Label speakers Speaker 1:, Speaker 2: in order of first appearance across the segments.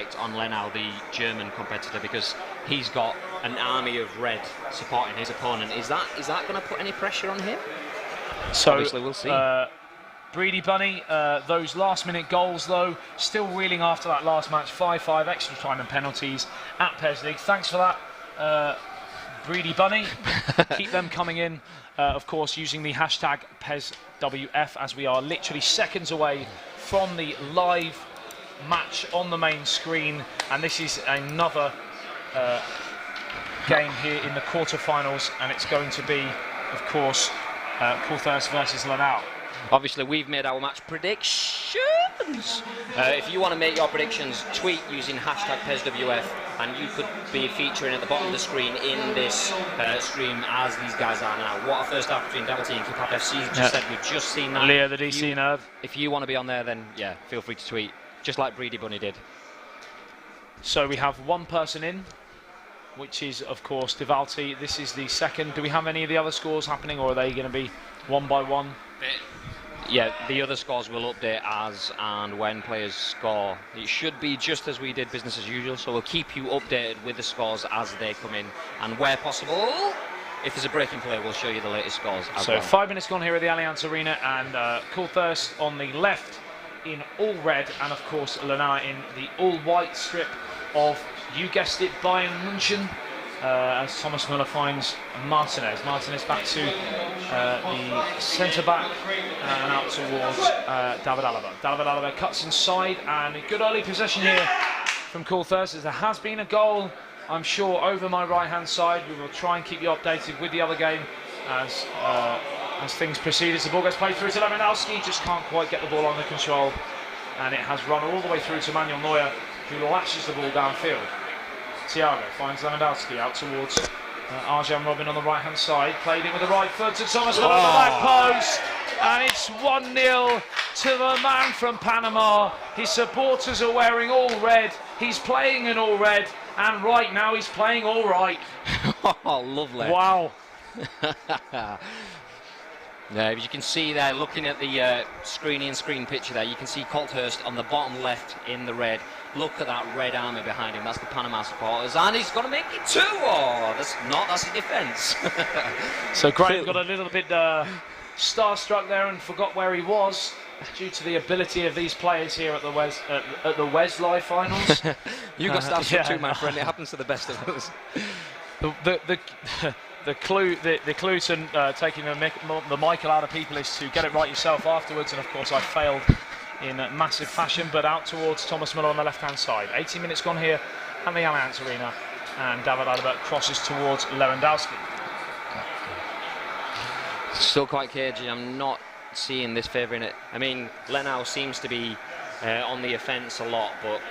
Speaker 1: effect on LENNAO, the German competitor, because he's got an army of red supporting his opponent. Is that going to put any pressure on him?
Speaker 2: So
Speaker 1: obviously we'll see.
Speaker 2: Breedy Bunny, those last-minute goals, though, still reeling after that last match. 5-5 extra time and penalties at PES. Thanks for that, Breedy Bunny. Keep them coming in, of course, using the hashtag PESWF, as we are literally seconds away from the live match on the main screen. And this is another game here in the quarterfinals, and it's going to be, of course, Colthirst versus LENNAO.
Speaker 1: Obviously, we've made our match predictions. If you want to make your predictions, tweet using hashtag PESWF, and you could be featuring at the bottom of the screen in this stream as these guys are now. What a first half between Double-T and Kipap FC. Just said we've just seen that.
Speaker 2: Leah, the DC nerve.
Speaker 1: If you want to be on there, then yeah, feel free to tweet, just like Breedy Bunny did.
Speaker 2: So we have one person in, which is, of course, Double-T. This is the second. Do we have any of the other scores happening, or are they going to be one by one?
Speaker 1: Yeah, the other scores will update as and when players score. It should be just as we did business as usual, so we'll keep you updated with the scores as they come in. And where possible, if there's a breaking play, we'll show you the latest scores as
Speaker 2: so
Speaker 1: well.
Speaker 2: 5 minutes gone here at the Allianz Arena, and Colthirst on the left in all red, and of course LENNAO in the all white strip of, you guessed it, Bayern München. As Thomas Müller finds Martinez. Martinez back to the centre-back and out towards David Alaba. David Alaba cuts inside, and a good early possession here from Colthirst, as there has been a goal, I'm sure, over my right-hand side. We will try and keep you updated with the other game as things proceed. As the ball gets played through to Lewandowski, just can't quite get the ball under control, and it has run all the way through to Manuel Neuer, who lashes the ball downfield. Thiago finds Lewandowski out towards Arjan Robin on the right hand side, played in with the right foot to Thomas Müller on the back post, and it's 1-0 to the man from Panama. His supporters are wearing all red, he's playing in all red, and right now he's playing all right.
Speaker 1: Oh, lovely.
Speaker 2: Wow.
Speaker 1: Yeah, as you can see there, looking at the screen picture there, you can see Colthirst on the bottom left in the red. Look at that red army behind him. That's the Panama supporters, and he's going to make it 2. Oh, that's a defence.
Speaker 2: So Graham got a little bit starstruck there and forgot where he was due to the ability of these players here at the Wes Live finals.
Speaker 1: You got starstruck too, my friend. It happens to the best of us.
Speaker 2: The clue to taking the Michael out of people is to get it right yourself afterwards, and of course I failed in massive fashion, but out towards Thomas Müller on the left-hand side. 18 minutes gone here at the Allianz Arena, and David Alaba crosses towards Lewandowski.
Speaker 1: Still quite cagey. I'm not seeing this favouring it. I mean, LENNAO seems to be on the offence a lot, but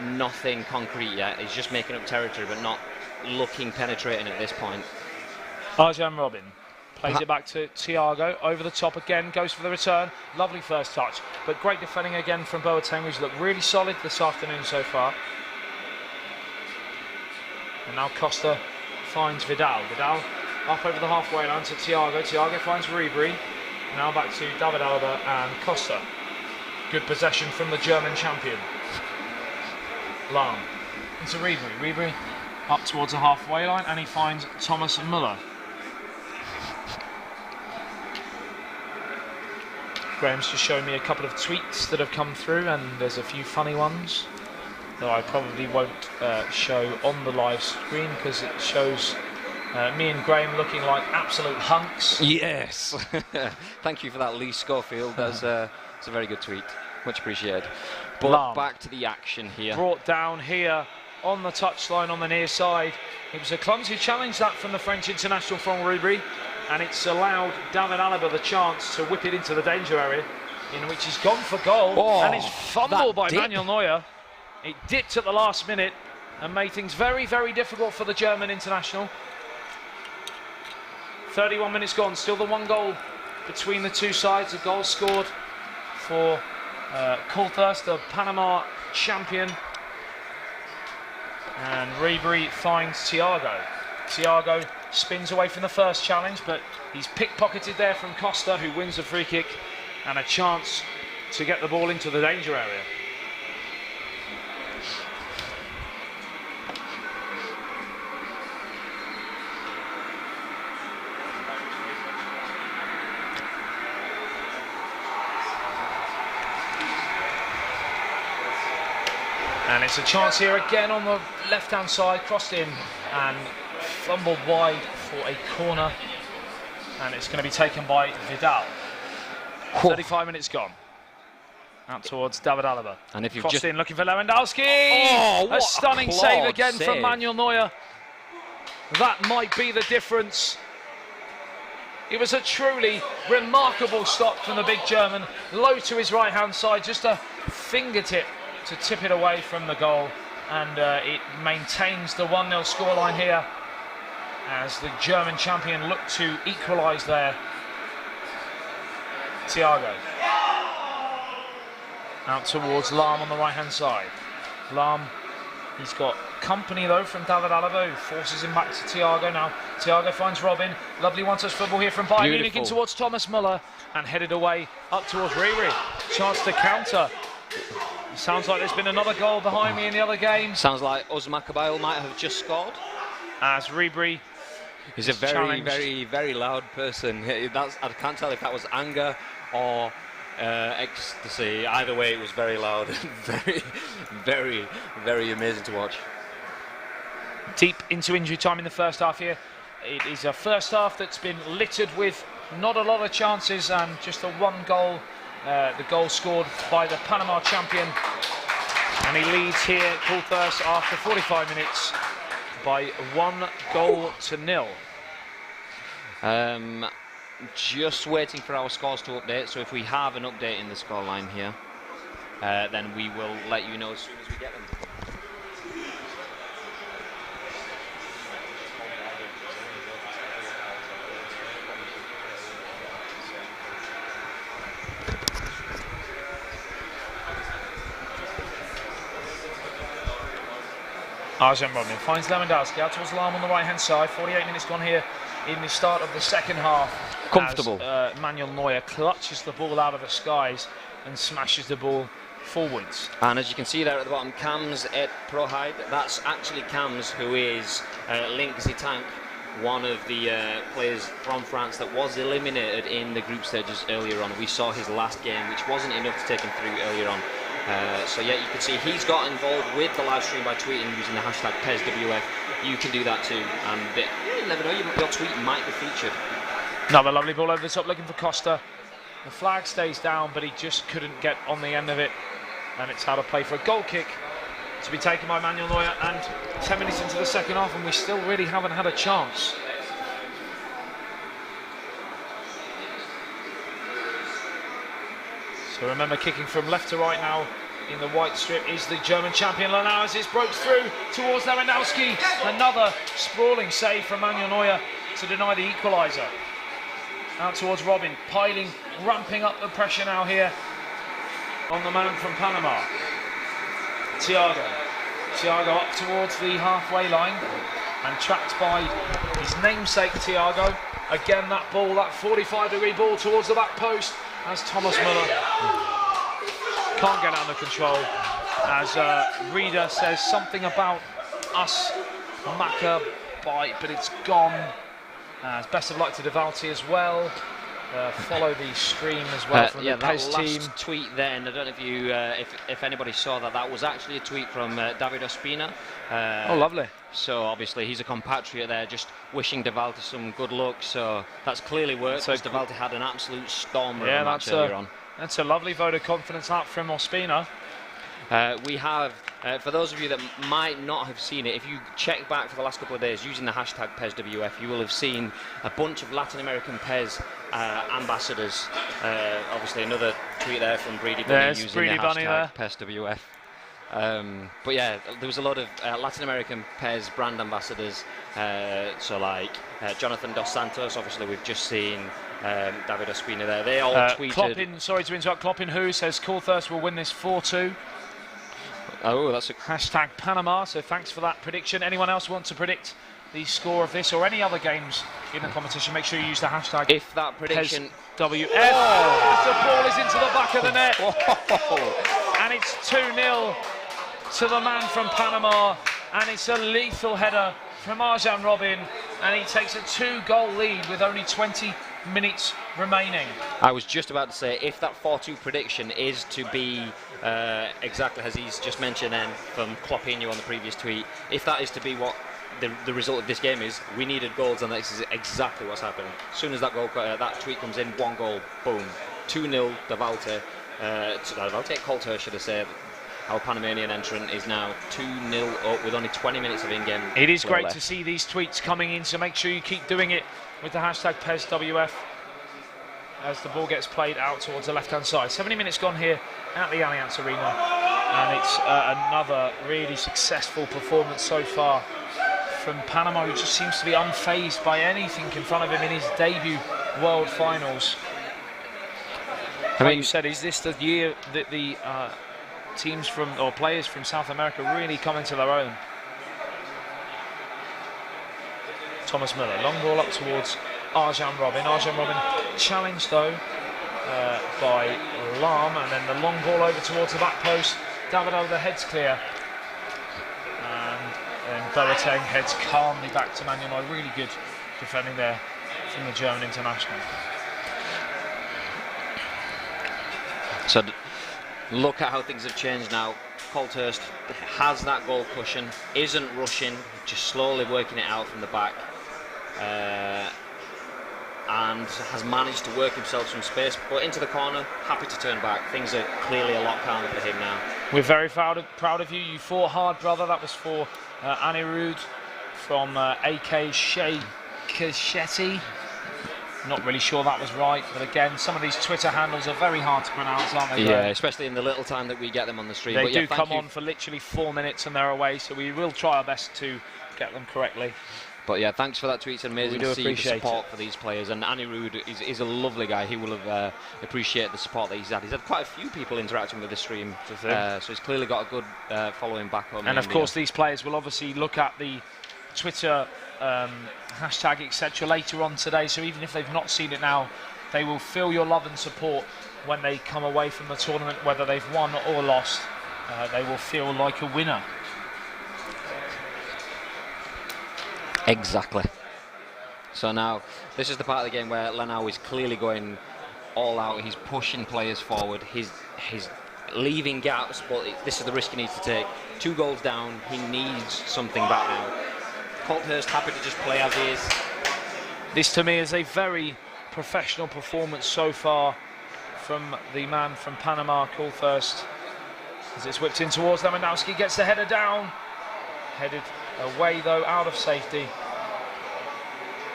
Speaker 1: nothing concrete yet. He's just making up territory, but not looking penetrating at this point.
Speaker 2: Arjan Robin plays it back to Thiago, over the top again, goes for the return. Lovely first touch, but great defending again from Boateng, who's looked really solid this afternoon so far. And now Costa finds Vidal. Vidal up over the halfway line to Thiago. Thiago finds Ribery. Now back to David Alaba and Costa. Good possession from the German champion. Lahm into Ribery. Ribery up towards the halfway line, and he finds Thomas Müller. Graham's just showing me a couple of tweets that have come through, and there's a few funny ones that I probably won't show on the live screen, because it shows me and Graham looking like absolute hunks.
Speaker 1: Yes. Thank you for that, Lee Schofield. It's a very good tweet. Much appreciated. But
Speaker 2: Lahm.
Speaker 1: Back to the action here.
Speaker 2: Brought down here on the touchline on the near side. It was a clumsy challenge, that, from the French international from Ribery, and it's allowed David Alaba the chance to whip it into the danger area, in which he's gone for goal. And it's fumbled by Manuel Neuer. It dipped at the last minute and made things very, very difficult for the German international. 31 minutes gone, still the 1 goal between the two sides. A goal scored for Colthirst, the Panama champion. And Ribery finds Thiago. Thiago spins away from the first challenge, but he's pickpocketed there from Costa, who wins the free kick, and a chance to get the ball into the danger area. And it's a chance here again on the left-hand side, crossed in and fumbled wide for a corner. And it's going to be taken by Vidal. 35 minutes gone. Out towards David Alaba. And if you've crossed in, looking for Lewandowski.
Speaker 1: Oh,
Speaker 2: a stunning save again
Speaker 1: save
Speaker 2: from Manuel Neuer. That might be the difference. It was a truly remarkable stop from the big German. Low to his right-hand side, just a fingertip to tip it away from the goal. And it maintains the 1-0 scoreline here as the German champion looked to equalise there. Thiago. Out towards Lahm on the right-hand side. Lahm, he's got company though from David Alaba, who forces him back to Thiago. Now Thiago finds Robin. Lovely one-touch football here from Bayern Munich in towards Thomas Müller and headed away up towards Riri. Chance to counter. Sounds like there's been another goal behind me in the other game.
Speaker 1: Sounds like Uzma Kabayel might have just scored.
Speaker 2: As Ribéry
Speaker 1: is a very loud person. I can't tell if that was anger or ecstasy. Either way, it was very loud. very amazing to watch.
Speaker 2: Deep into injury time in the first half here. It is a first half that's been littered with not a lot of chances and just a one goal. The goal scored by the Panama champion. And he leads here, Colthirst, after 45 minutes by 1-0.
Speaker 1: Just waiting for our scores to update. So if we have an update in the scoreline here, then we will let you know as soon as we get them.
Speaker 2: Arjen Robben finds Lewandowski out towards Lahm on the right-hand side. 48 minutes gone here in the start of the second half.
Speaker 1: Comfortable.
Speaker 2: As, Manuel Neuer clutches the ball out of the skies and smashes the ball forwards.
Speaker 1: And as you can see there at the bottom, Kams et Proheid, that's actually Kams, who is Link Zitank, one of the players from France that was eliminated in the group stages earlier on. We saw his last game, which wasn't enough to take him through earlier on. So yeah, you can see he's got involved with the live stream by tweeting using the hashtag PESWF. You can do that too, and you never know, your tweet might be featured.
Speaker 2: Another lovely ball over the top looking for Costa. The flag stays down, but he just couldn't get on the end of it, and it's how to play for a goal kick to be taken by Manuel Neuer. And 10 minutes into the second half and we still really haven't had a chance. So remember, kicking from left to right now in the white strip is the German champion LENNAO as it breaks through towards Lewandowski. Another sprawling save from Manuel Neuer to deny the equaliser. Out towards Robin, ramping up the pressure now here on the man from Panama. Thiago up towards the halfway line and tracked by his namesake Thiago. Again that ball, that 45-degree ball towards the back post as Thomas Müller can't get under control. As Reader says something about us Maka bite, but it's gone. As best of luck to Devalti as well. Follow the stream as well from the PES team.
Speaker 1: Last tweet then, I don't know if you, if anybody saw that, that was actually a tweet from David Ospina.
Speaker 2: Oh, lovely.
Speaker 1: So obviously he's a compatriot there, just wishing Devalti some good luck. So that's clearly worked, because Devalti had an absolute storm of a match earlier on.
Speaker 2: That's a lovely vote of confidence out from Ospina.
Speaker 1: We have, for those of you that might not have seen it, if you check back for the last couple of days using the hashtag PESWF, you will have seen a bunch of Latin American PES ambassadors. Obviously another tweet there from Breedy Bunny using the hashtag PESWF. But yeah, there was a lot of Latin American PES brand ambassadors, so like Jonathan Dos Santos, obviously we've just seen David Ospina there. They all tweeted.
Speaker 2: Kloppin, sorry to interrupt, Kloppin who says Colthirst will win this 4-2.
Speaker 1: Oh, that's a
Speaker 2: hashtag Panama, so thanks for that prediction. Anyone else want to predict the score of this or any other games in the competition? Make sure you use the hashtag.
Speaker 1: If that prediction
Speaker 2: PESWF, as the ball is into the back of the net. And it's 2-0 to the man from Panama, and it's a lethal header from Arjen Robben, and he takes a 2-goal lead with only 20 minutes remaining.
Speaker 1: I was just about to say, if that 4-2 prediction is to be exactly as he's just mentioned then from Kloppinho on the previous tweet, if that is to be what the result of this game is, we needed goals, and this is exactly what's happened. As soon as that goal, that tweet comes in, 1 goal, boom, 2-0, Colthirst should have said. Our Panamanian entrant is now 2-0 up with only 20 minutes of in-game.
Speaker 2: It is great
Speaker 1: left
Speaker 2: to see these tweets coming in, so make sure you keep doing it with the hashtag PESWF as the ball gets played out towards the left-hand side. 70 minutes gone here at the Allianz Arena, and it's another really successful performance so far from Panama, who just seems to be unfazed by anything in front of him in his debut World Finals. Like you said, is this the year that the teams from, or players from South America really come into their own? Thomas Müller, long ball up towards Arjan Robin. Arjan Robin challenged though by Lahm, and then the long ball over towards the back post. David Alaba heads clear, and then Boateng heads calmly back to Manuel. Really good defending there from the German international.
Speaker 1: So look at how things have changed now. Colthirst has that goal cushion, isn't rushing, just slowly working it out from the back, and has managed to work himself some space, but into the corner, happy to turn back. Things are clearly a lot calmer for him now.
Speaker 2: We're very proud of you. You fought hard, brother. That was for Anirudh from AK Sheikhetti. Not really sure that was right, but again, some of these Twitter handles are very hard to pronounce, aren't they?
Speaker 1: Yeah, especially in the little time that we get them on the stream.
Speaker 2: They do come on for literally 4 minutes and they're away, so we will try our best to get them correctly.
Speaker 1: But yeah, thanks for that tweet. It's amazing to see the support for these players. And Anirudh is a lovely guy. He will have appreciated the support that he's had. He's had quite a few people interacting with the stream, so he's clearly got a good following back home.
Speaker 2: And of course, these players will obviously look at the Twitter hashtag etc. later on today, so even if they've not seen it now, they will feel your love and support when they come away from the tournament, whether they've won or lost. They will feel like a winner.
Speaker 1: Exactly. So now this is the part of the game where LENNAO is clearly going all out. He's pushing players forward, he's leaving gaps, but this is the risk he needs to take. 2 goals down, he needs something back now. Colthirst happy to just play as he is.
Speaker 2: This to me is a very professional performance so far from the man from Panama, Colthirst. As it's whipped in towards Lewandowski, gets the header down. Headed away though, out of safety.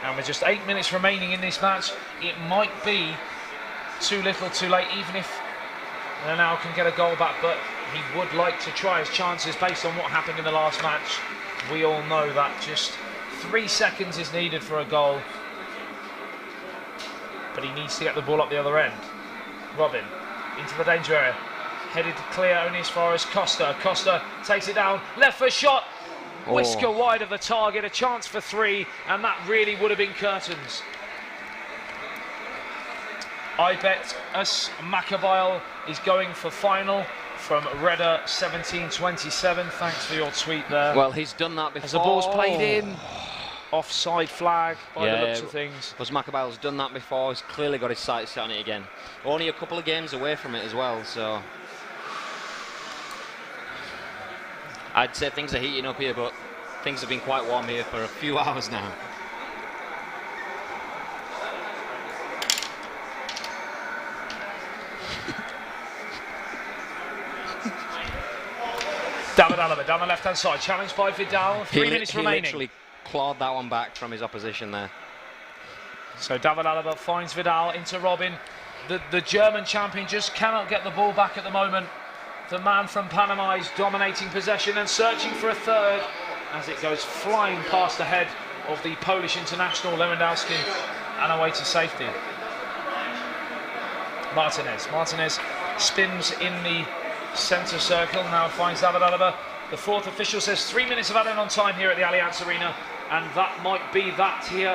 Speaker 2: And with just 8 minutes remaining in this match, it might be too little too late, even if LENNAO can get a goal back, but he would like to try his chances based on what happened in the last match. We all know that just 3 seconds is needed for a goal, but he needs to get the ball up the other end. Robin into the danger area, headed clear only as far as Costa. Costa takes it down, left foot shot, whisker wide of the target, a chance for 3, and that really would have been curtains. I bet us Maccabail is going for final from Redder 1727. Thanks for your tweet there.
Speaker 1: Well, he's done that before.
Speaker 2: As the ball's played in, offside flag by the looks of things.
Speaker 1: Because Maccabail's done that before. He's clearly got his sights set on it again. Only a couple of games away from it as well, so I'd say things are heating up here, but things have been quite warm here for a few hours now.
Speaker 2: David Alaba down the left-hand side, challenged by Vidal. 3 minutes remaining.
Speaker 1: He literally clawed that one back from his opposition there.
Speaker 2: So David Alaba finds Vidal into Robin. The German champion just cannot get the ball back at the moment. The man from Panama is dominating possession and searching for a third as it goes flying past the head of the Polish international Lewandowski and away to safety. Martinez spins in the centre circle, now finds David Alaba. The 4th official says 3 minutes of added on time here at the Allianz Arena, and that might be that here.